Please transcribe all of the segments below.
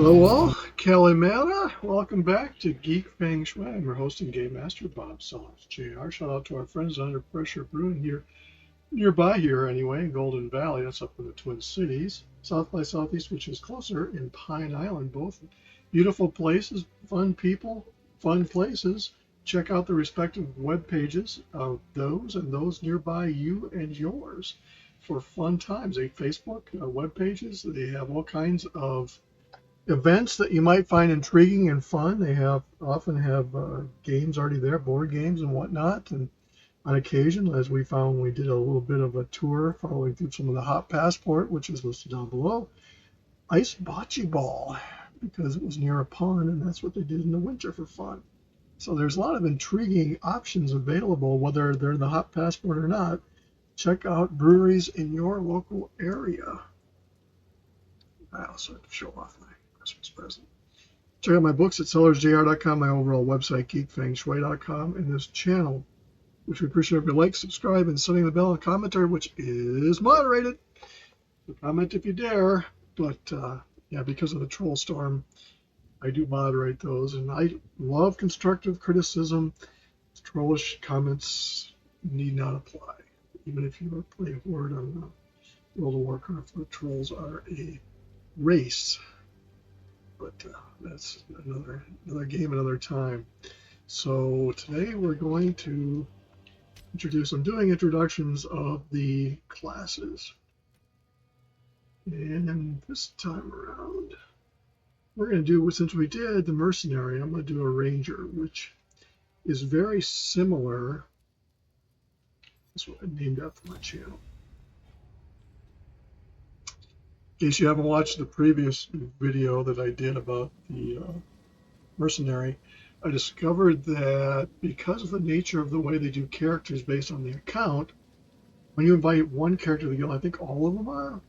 Hello all, Kalimata. Welcome back to Geek, Feng, Shui. We're hosting Game Master Bob Sellers, JR. Shout out to our friends Under Pressure Brewing here, nearby here anyway, in Golden Valley. That's up in the Twin Cities. South by Southeast, which is closer, in Pine Island. Both beautiful places, fun people, fun places. Check out the respective web pages of those and those nearby you and yours for fun times. They Facebook web pages. They have all kinds of events that you might find intriguing and fun. They often have games already there, board games and whatnot. And on occasion, as we found, we did a little bit of a tour following through some of the Hot Passport, which is listed down below. Ice bocce ball, because it was near a pond, and that's what they did in the winter for fun. So there's a lot of intriguing options available, whether they're the Hot Passport or not. Check out breweries in your local area. I also have to show off my Christmas present. Check out my books at sellersjr.com, my overall website, geekfengshui.com, and this channel, which we appreciate if you like, subscribe, and setting the bell and commentary, which is moderated. So comment if you dare, but yeah, because of the troll storm, I do moderate those, and I love constructive criticism. Trollish comments need not apply, even if you play a word on World of Warcraft, where trolls are a race. But that's another game, another time. So today we're going to I'm doing introductions of the classes. And this time around, we're going to do, since we did the mercenary, I'm going to do a ranger, which is very similar. That's what I named after my channel. In case you haven't watched the previous video that I did about the mercenary, I discovered that because of the nature of the way they do characters based on the account, when you invite one character to the guild, I think all of them are,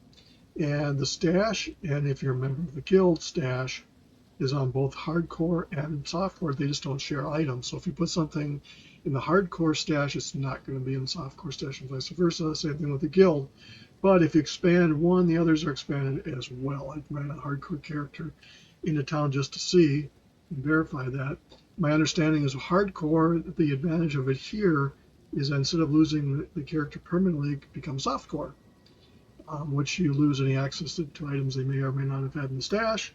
and the stash, and if you're a member of the guild, stash is on both hardcore and softcore. They just don't share items. So if you put something in the hardcore stash, it's not going to be in the softcore stash, and vice versa. Same thing with the guild. But if you expand one, the others are expanded as well. I ran a hardcore character into town just to see and verify that. My understanding is hardcore, the advantage of it here is that instead of losing the character permanently, it becomes softcore, which you lose any access to items they may or may not have had in the stash,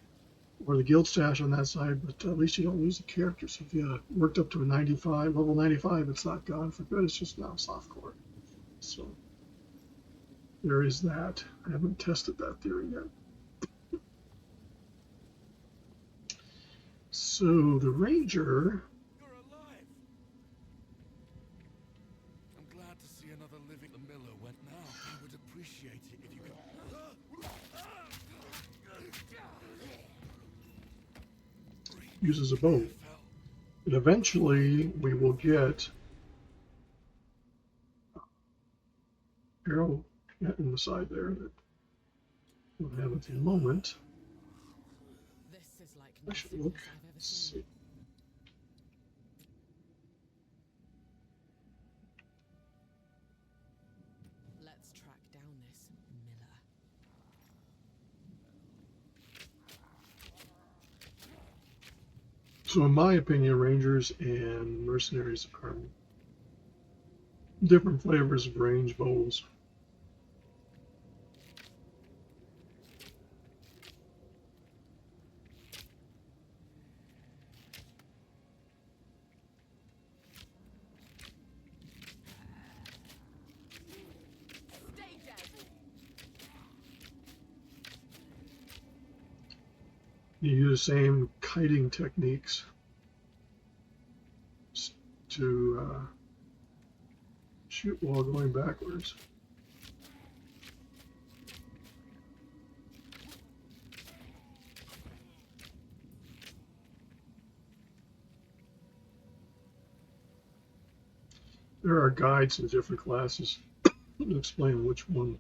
or the guild stash on that side, but at least you don't lose the character. So if you worked up to a 95, level 95, it's not gone for good, it's just now softcore. So there is that. I haven't tested that theory yet. So the ranger. You're alive. I'm glad to see another living. The miller went now. I would appreciate it if you could. Uses a bow. And eventually we will get arrow in the side there that we'll have at the moment. This is like I should nothing look. I've ever Let's seen. see. Let's track down this miller. So in my opinion, rangers and mercenaries are different flavors of range bows. Stay dead. You use the same kiting techniques to shoot while going backwards. There are guides in different classes to explain which one.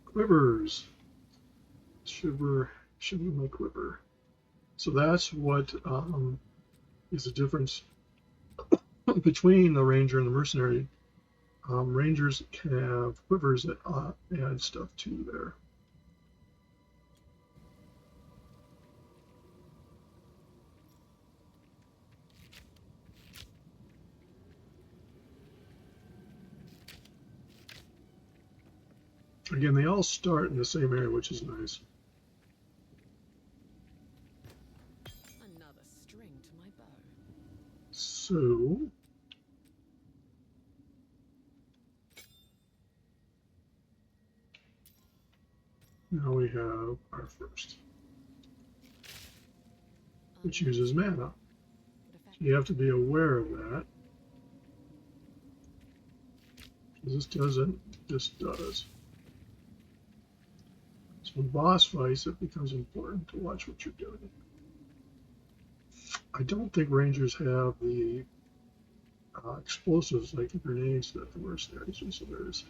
Quivers. Shiver my quiver. So that's what is the difference between the ranger and the mercenary. Rangers can have quivers that add stuff to there. Again, they all start in the same area, which is nice. Another string to my bow. So now we have our first, which uses mana. So you have to be aware of that. This doesn't, this does. So in boss fights, it becomes important to watch what you're doing. I don't think Rangers have the explosives like the grenades that the mercenaries do, so there's.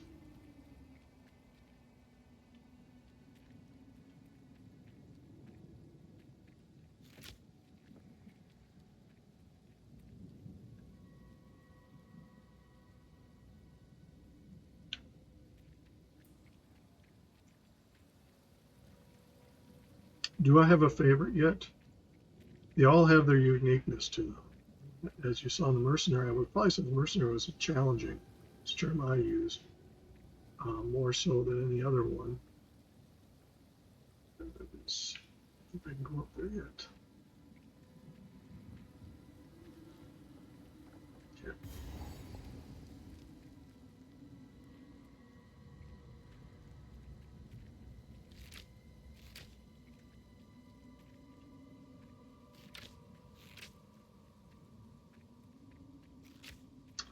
Do I have a favorite yet? They all have their uniqueness to them. As you saw in the mercenary, I would probably say the mercenary was challenging. It's a term I use more so than any other one. I don't think I can go up there yet. Yeah.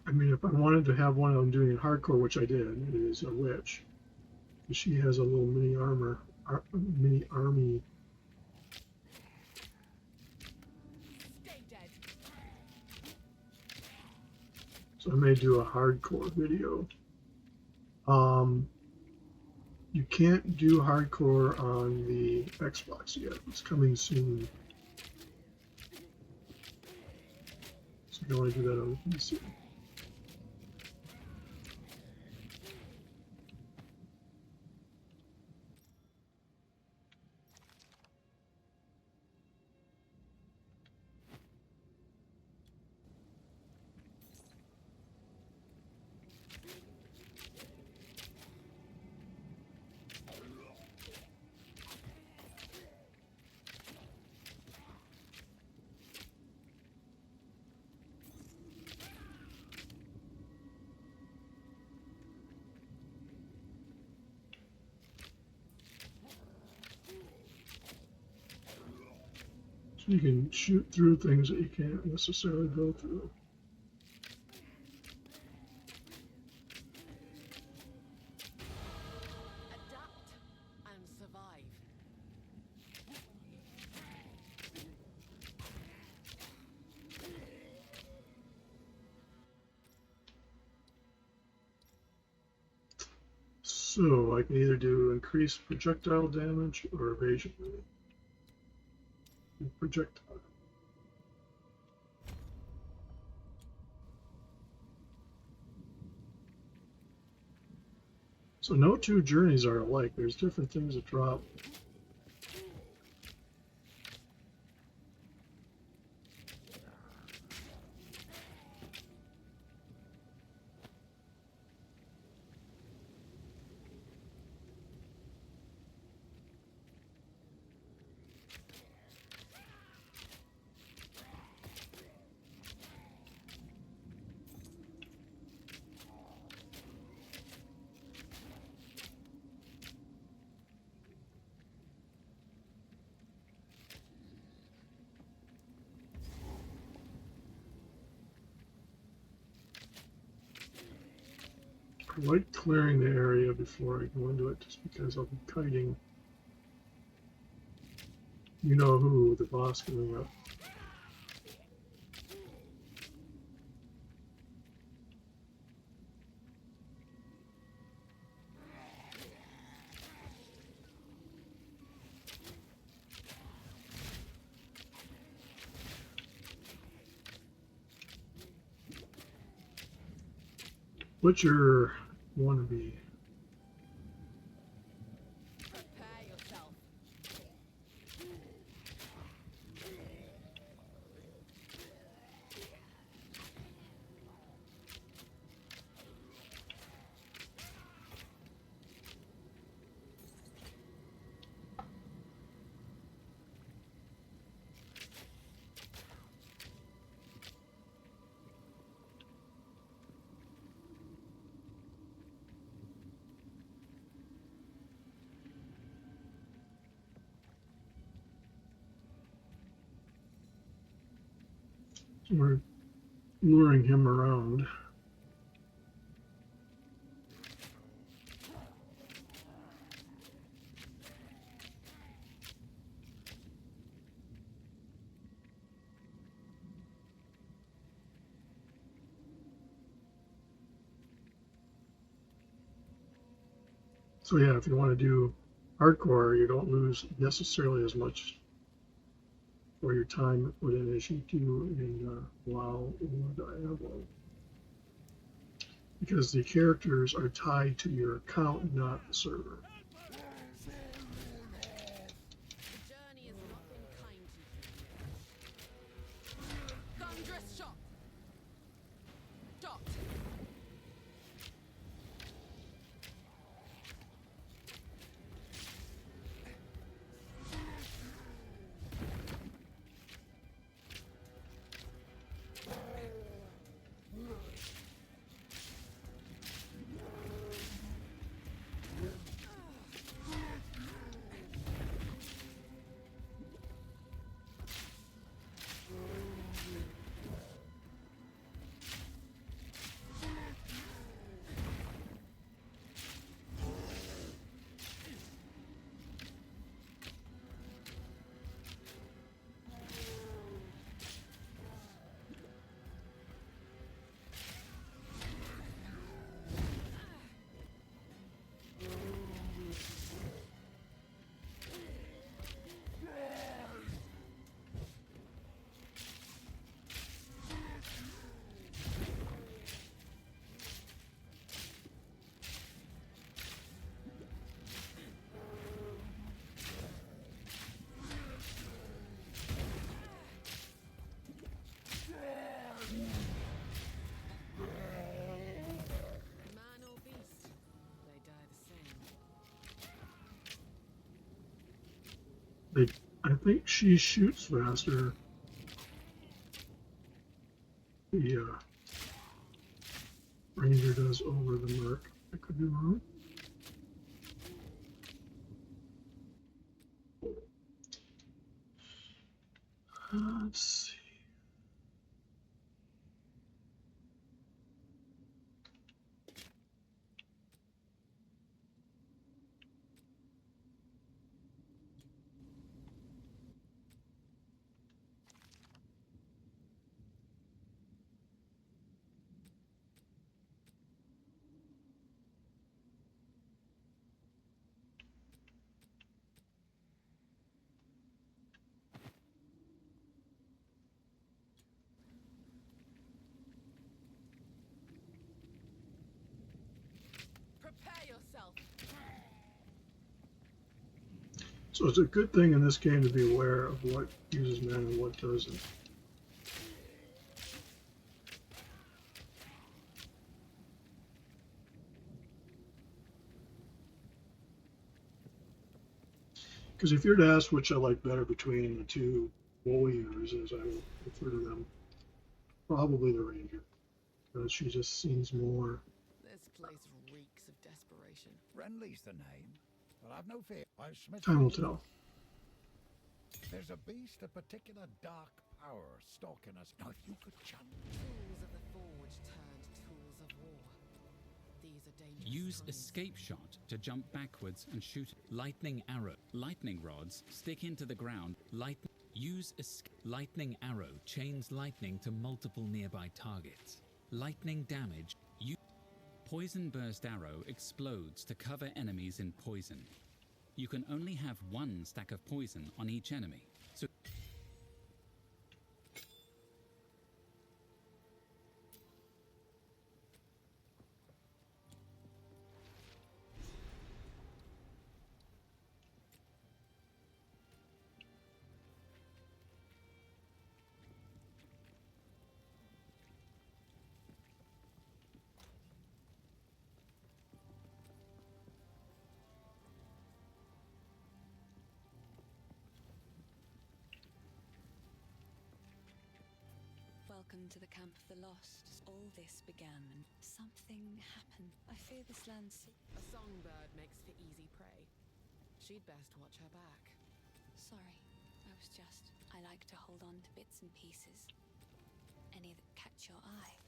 I mean, if I wanted to have one of them doing it hardcore, which I did, it is a witch. She has a little mini mini army. Stay dead. So I may do a hardcore video. You can't do hardcore on the Xbox yet. It's coming soon. So you can only do that on the PC. So you can shoot through things that you can't necessarily go through. Adapt and survive. So I can either do increased projectile damage or evasion. Projectile. So no two journeys are alike. There's different things that drop. I like clearing the area before I go into it, just because I'll be kiting. You know who, the boss coming up. Butcher wannabe. Prepare yourself. So we're luring him around. So yeah, if you want to do hardcore, you don't lose necessarily as much for your time put in as you do in WoW or Diablo, because the characters are tied to your account, not the server. The journey has not been kind to you. Thunderous shot. Dot. Man or beast, they die the same. I think she shoots faster. The ranger does over the merc. I could be wrong. Let's see. Prepare yourself. So it's a good thing in this game to be aware of what uses mana and what doesn't. Because if you're to ask which I like better between the two warriors, as I will refer to them, probably the ranger, because she just seems more. This place reeks of desperation. Renly's the name, but I've no fear. I've smitten Time will you. tell. There's a beast of particular dark power stalking us. Now, if you could chant. Tools of the forge turned tools of war. These are dangerous Use times. escape shot to jump backwards and shoot. Lightning arrow. Lightning rods stick into the ground. Use lightning arrow chains lightning to multiple nearby targets. Lightning damage. Poison burst arrow explodes to cover enemies in poison. You can only have one stack of poison on each enemy. So Welcome to the camp of the lost. All this began when something happened. I fear this land's... A songbird makes for easy prey. She'd best watch her back. Sorry, I like to hold on to bits and pieces. Any that catch your eye.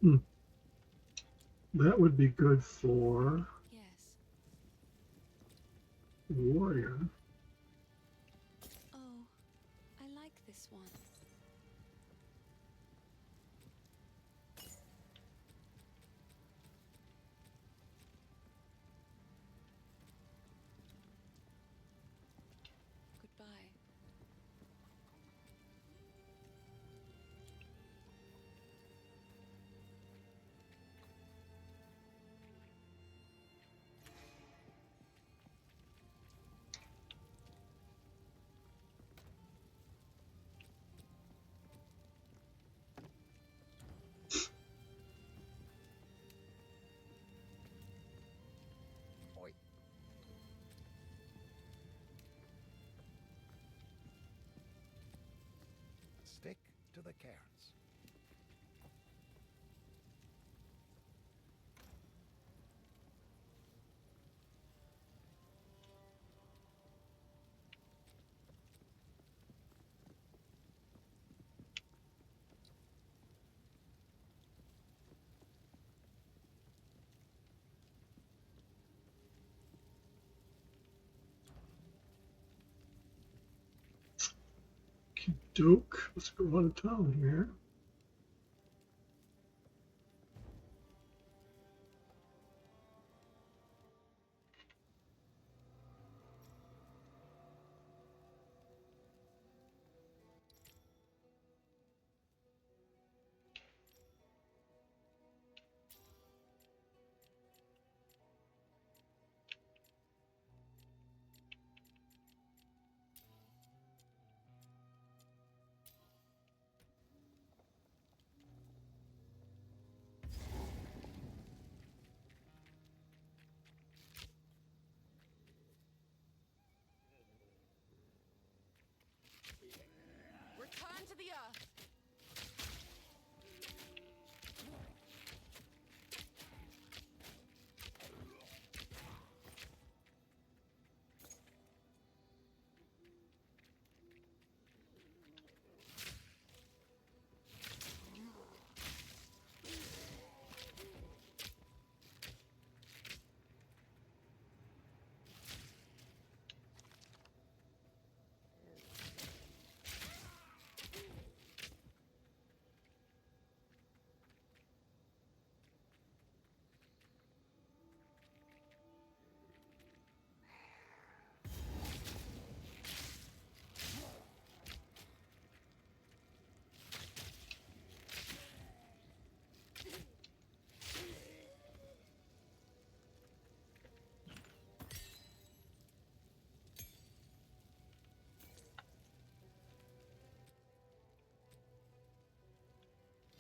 Hmm. That would be good for Yes. warrior. Oh, I like this one. Goodbye. Oi. Stick to the cairns. Doke. Let's go out of town here. Return to the earth.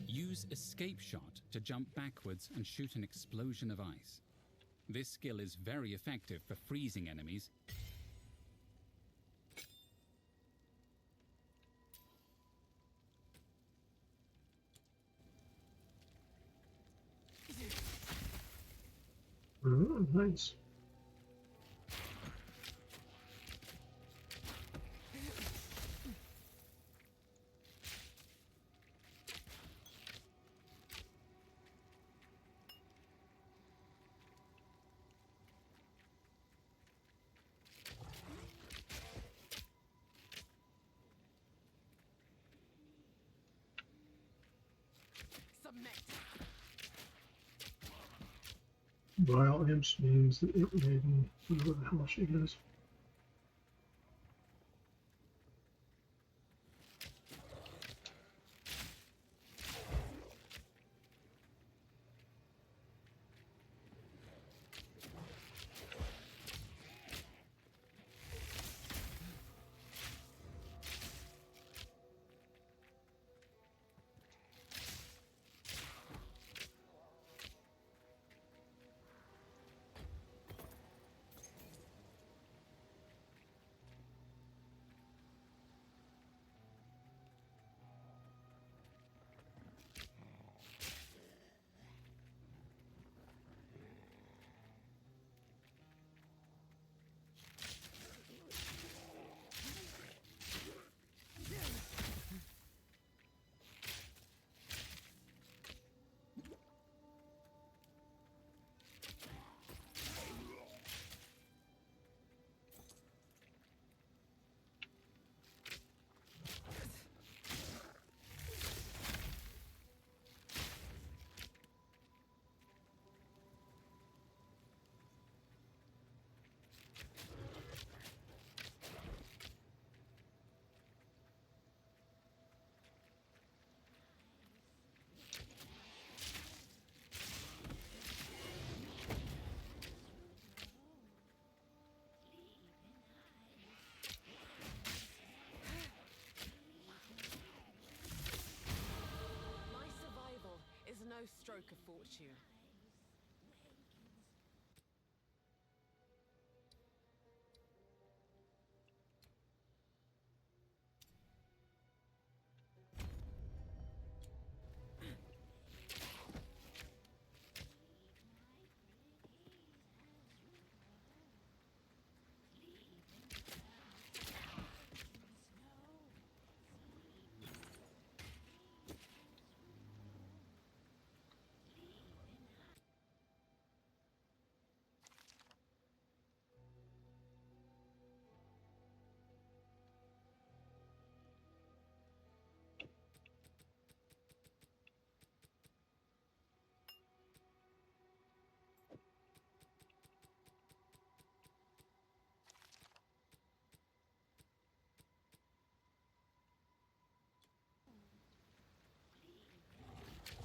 Use Escape Shot to jump backwards and shoot an explosion of ice. This skill is very effective for freezing enemies. Oh, nice. Submit. Vile imps means the imp maiden, whatever the hell she is. My survival is no stroke of fortune.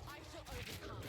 I shall overcome.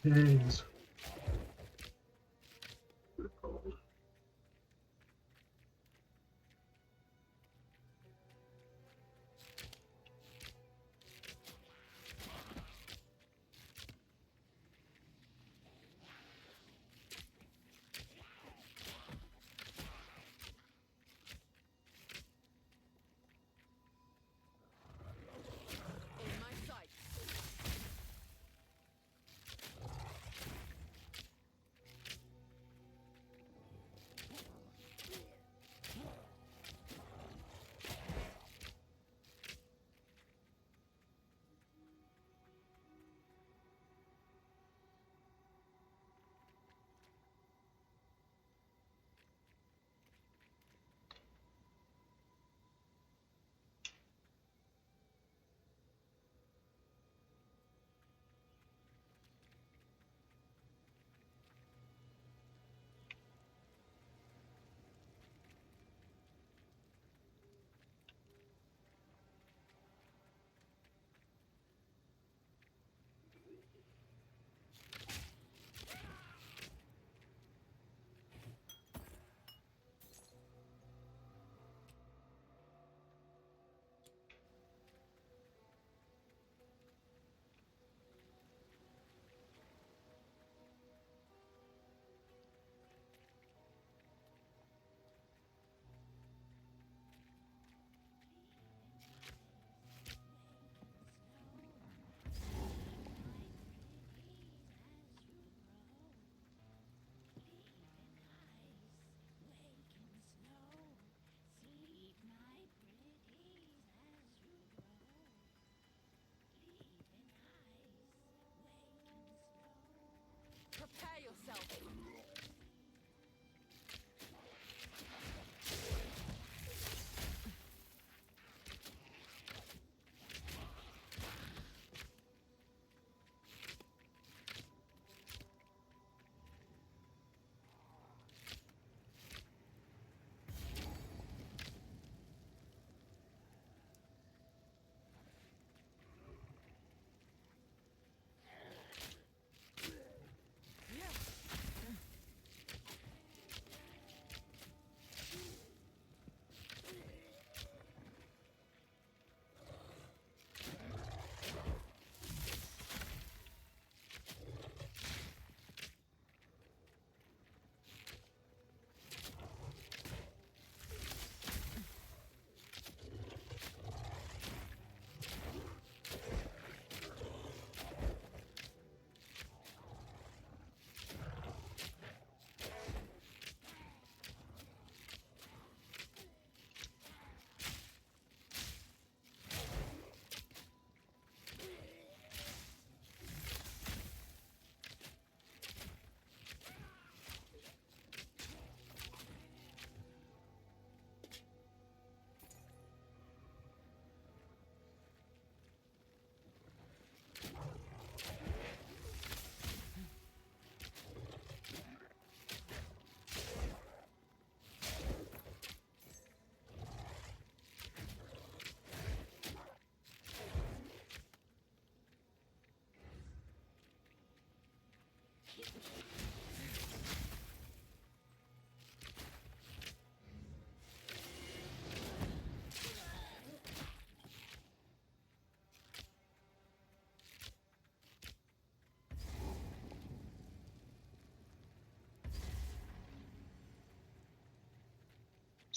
Eggs. In my sights.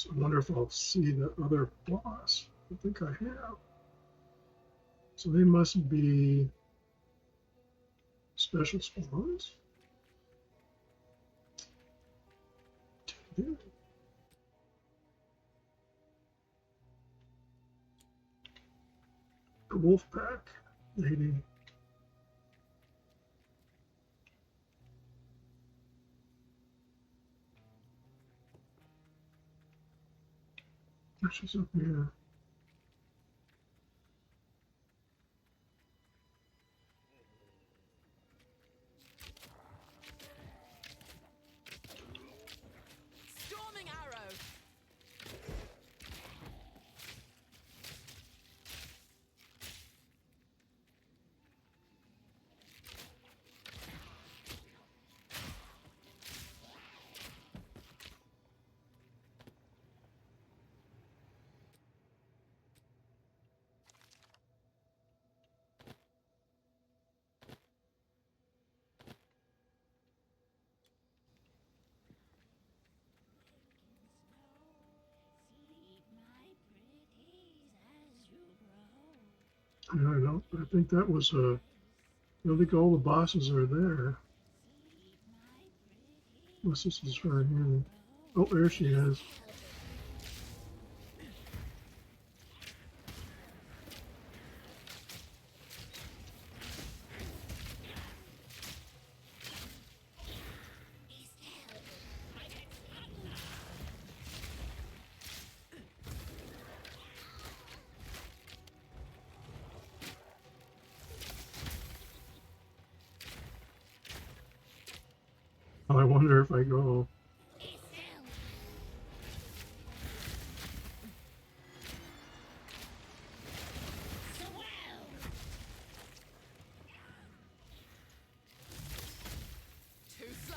So I wonder if I'll see the other boss. I think I have. So they must be special spawns. The wolf pack lady. She's up here. Storming arrow. I don't. I think that was a. I don't think all the bosses are there. Unless this is her here. Oh, there she is. Oh, I wonder if I go. Too slow.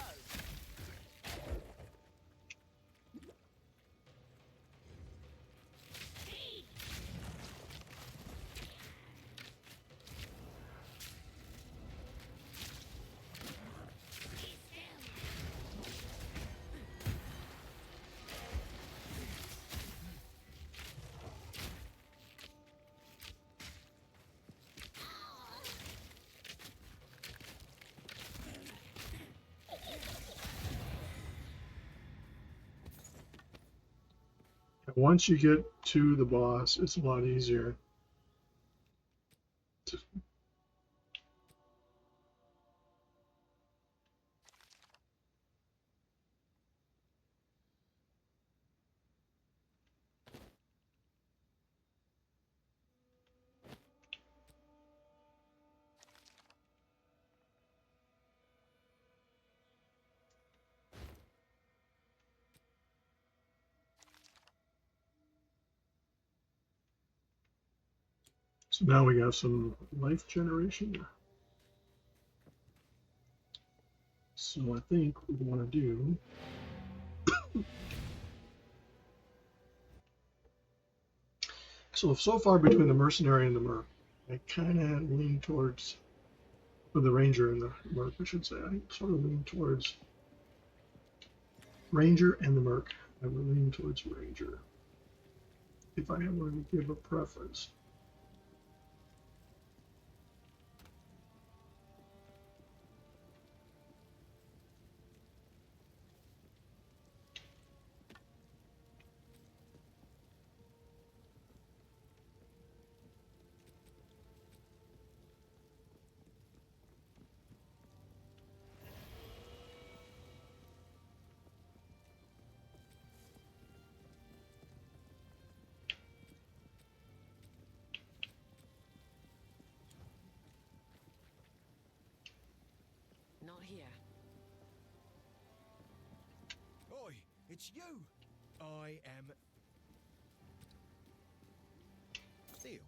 Once you get to the boss, it's a lot easier. So now we got some life generation. So I think we want to do. So far between the mercenary and the merc, I kind of lean towards, or the ranger and the merc, I should say. I sort of lean towards ranger and the merc. I would lean towards ranger if I were to give a preference. Not here. Oi, it's you. I am Theo. See you.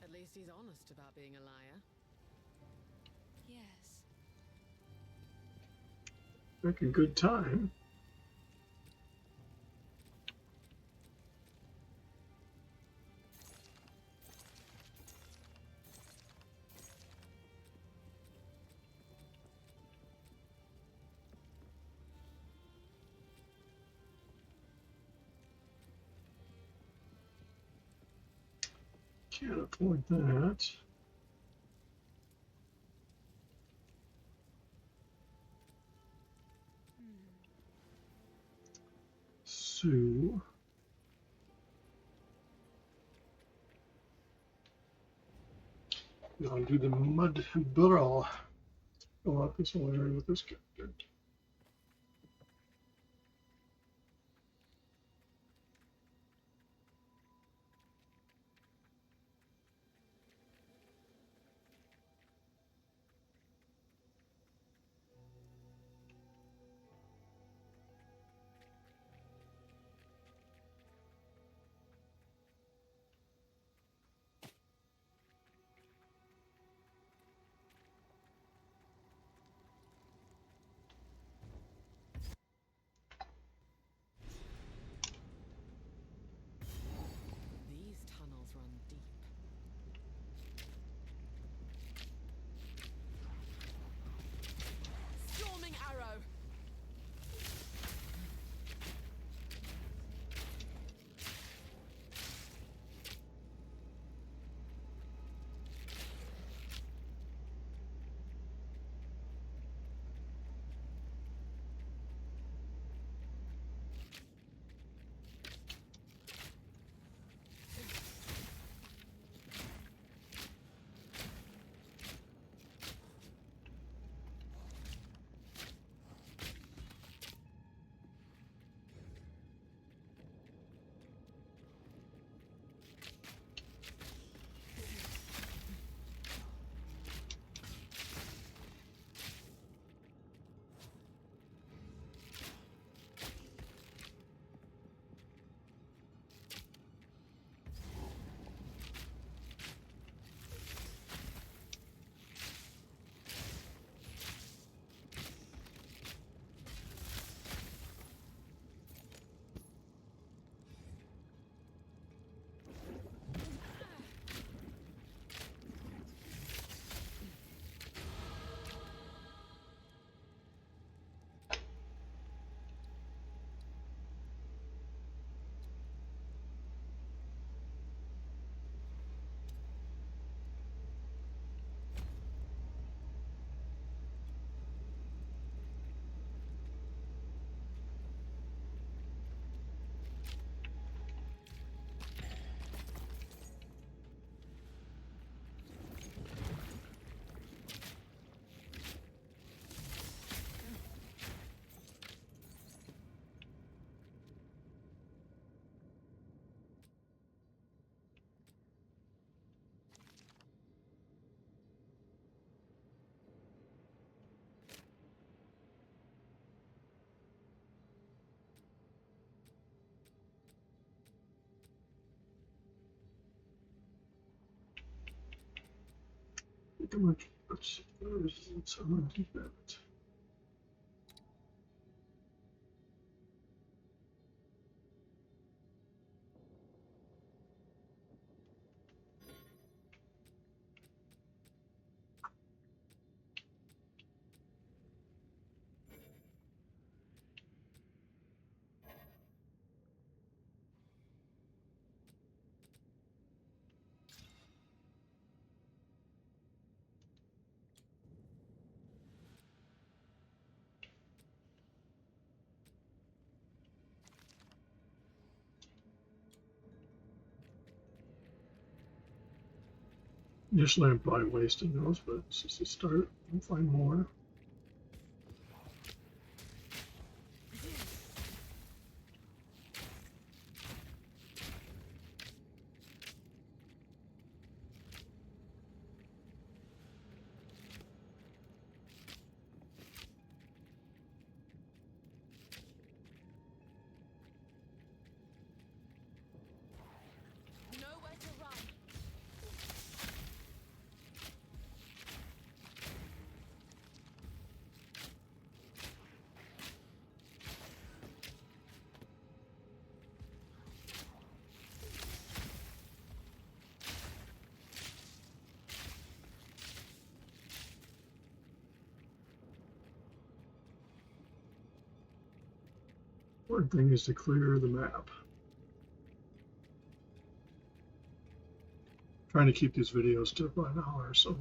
At least he's honest about being a liar. Yes. Back a good time. Can't afford that. So I'll do the mud burrow. Go out this whole area with this character. These tunnels run deep. Storming arrow. Let's keep that. Initially, I'm probably wasting those, but it's just a start. We'll find more. Nowhere to run. Important thing is to clear the map. Trying to keep these videos to about an hour or so.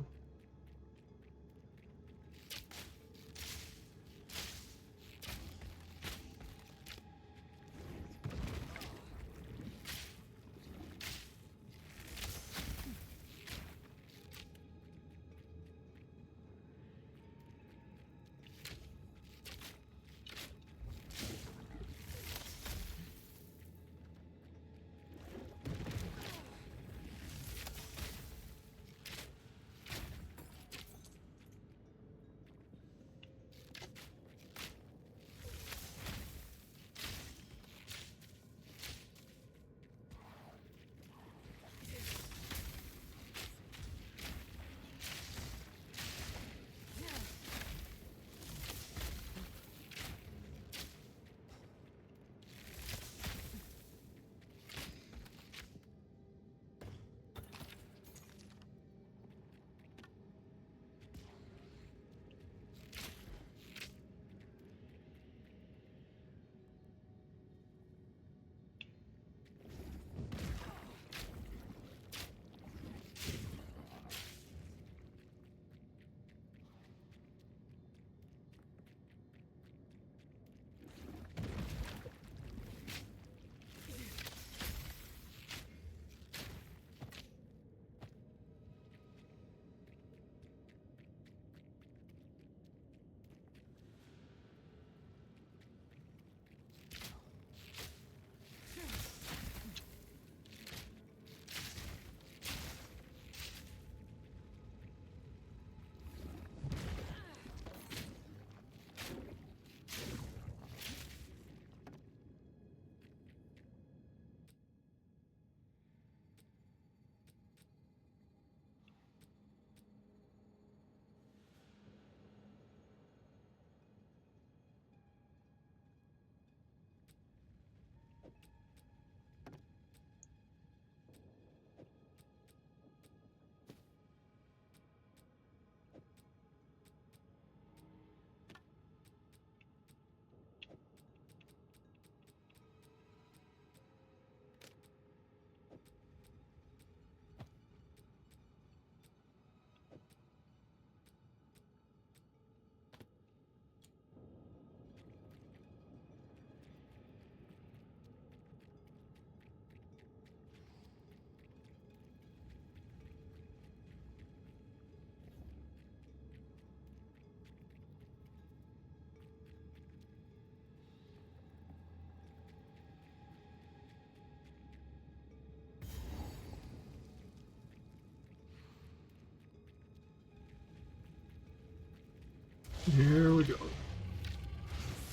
Here we go.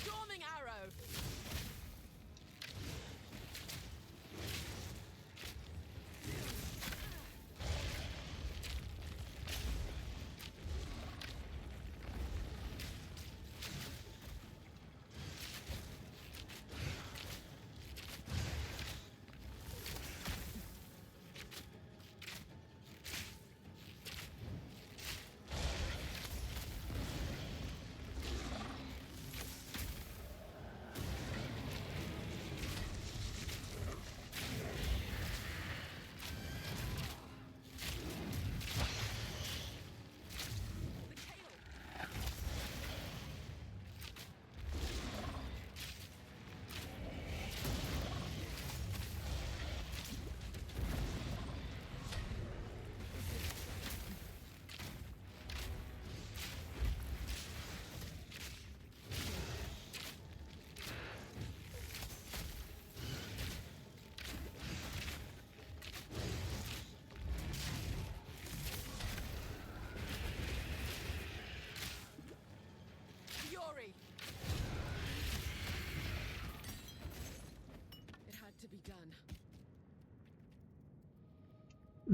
Storming arrow. Fury. It had to be done.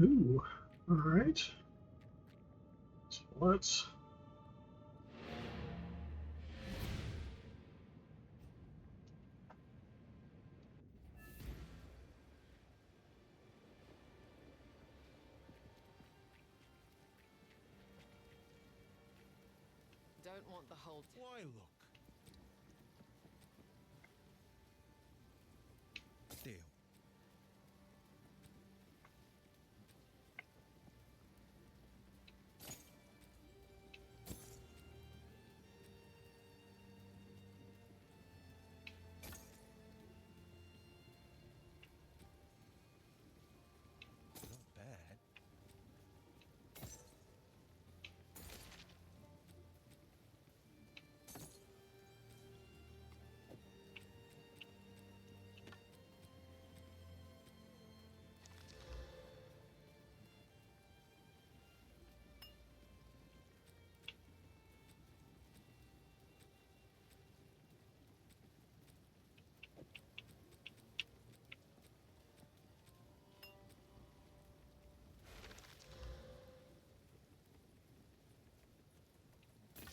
Ooh, all right. So let's. Don't want the whole. Why look? Deal.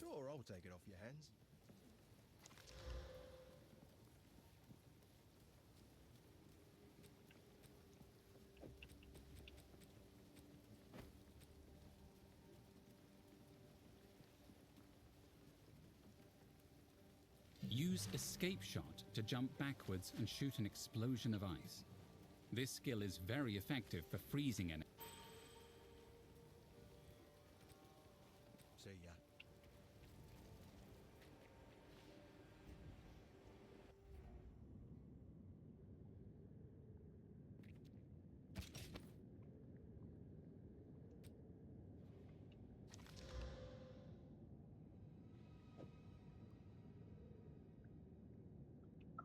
Sure, I'll take it off your hands. Use escape shot to jump backwards and shoot an explosion of ice. This skill is very effective for freezing an. See ya.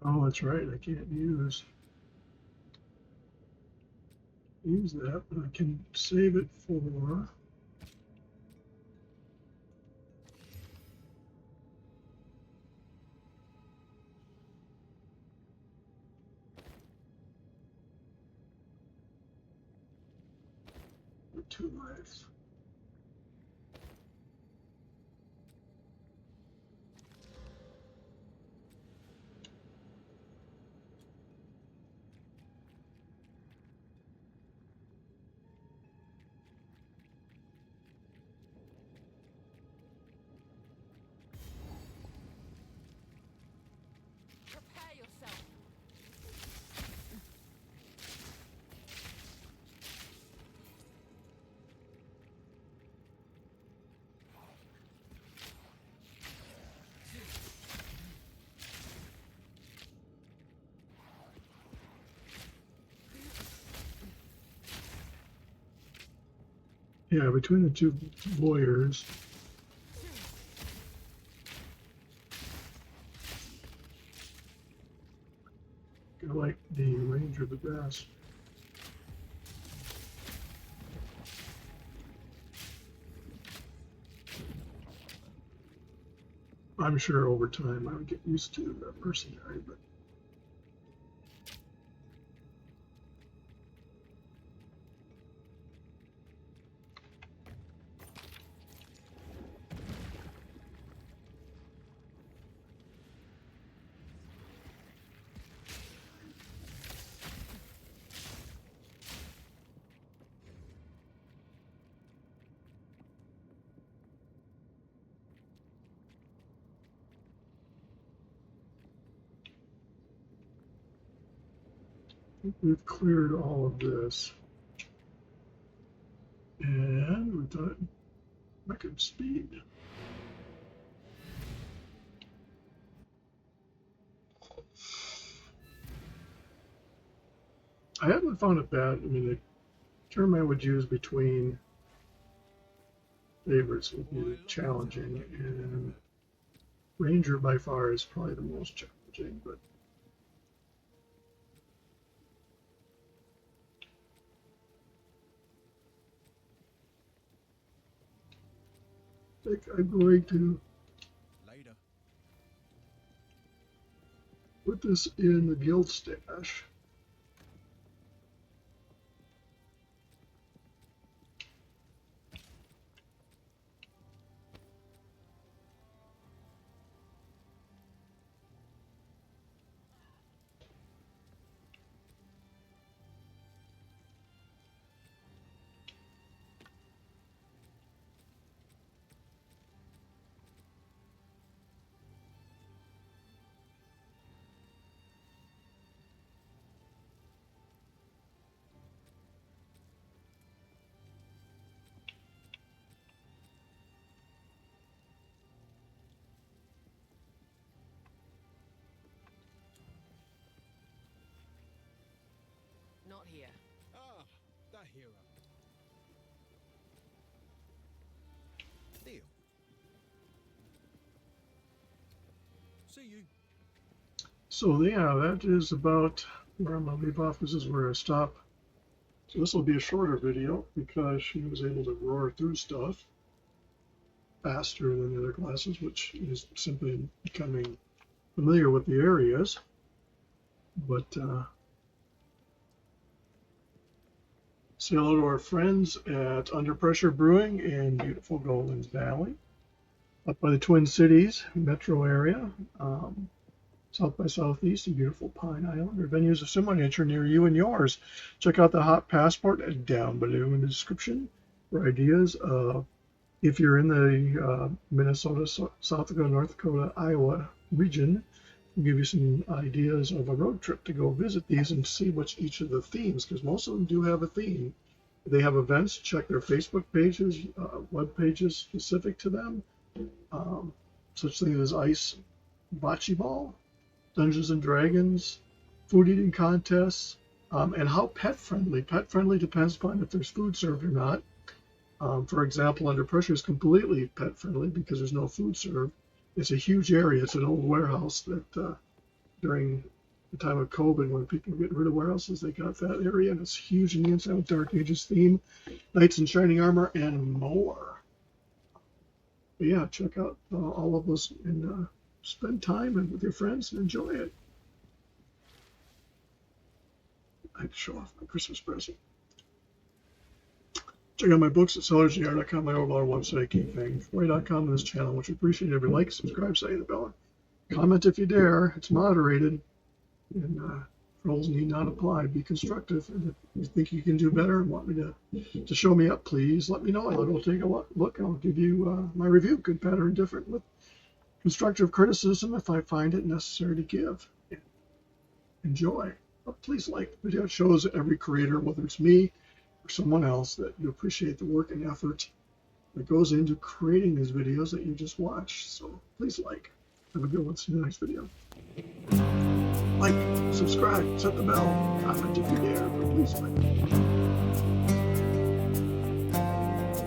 Oh, that's right. I can't use that, but I can save it for. For 2 life. Prepare yourself. Yeah, between the 2 lawyers. I like the Ranger the best. I'm sure over time I would get used to the mercenary, but we've cleared all of this. And we've done record speed. I haven't found it bad. I mean, the term I would use between favorites would be challenging, and Ranger by far is probably the most challenging, but I think I'm going to Later. put this in the guild stash. Not here. Ah, the hero. Deal. See you. So yeah, that is about where I'm gonna leave off. This is where I stop. So this will be a shorter video because she was able to roar through stuff faster than the other classes, which is simply becoming familiar with the areas. But say hello to our friends at Under Pressure Brewing in beautiful Golden Valley. up by the Twin Cities metro area, south by southeast in beautiful Pine Island, or venues of similar nature near you and yours. Check out the Hot Passport down below in the description for ideas of if you're in the Minnesota, South Dakota, North Dakota, Iowa region. We'll give you some ideas of a road trip to go visit these and see what's each of the themes, because most of them do have a theme. They have events. Check their Facebook pages, web pages specific to them. Such things as ice bocce ball, Dungeons and Dragons, food eating contests, and how pet friendly. Pet friendly depends upon if there's food served or not. For example, Under Pressure is completely pet friendly because there's no food served. It's a huge area. It's an old warehouse that during the time of COVID, when people were getting rid of warehouses, they got that area, and it's huge in the inside with Dark Ages theme, Knights in Shining Armor, and more. But yeah, check out all of those and spend time with your friends and enjoy it. I had to show off my Christmas present. Check out my books at sellersgr.com, my overall website, geekfang.com, and this channel, which we appreciate every like, subscribe, say the bell, comment if you dare. It's moderated, and trolls need not apply. Be constructive, and if you think you can do better and want me to show me up, please let me know. I'll go take a look, and I'll give you my review, good, bad, or indifferent, with constructive criticism if I find it necessary to give. Enjoy. But please like the video. It shows every creator, whether it's me or someone else, that you appreciate the work and effort that goes into creating these videos that you just watched. So please like. Have a good one. See you in the next video. Like, subscribe, set the bell, comment if you dare, but please like.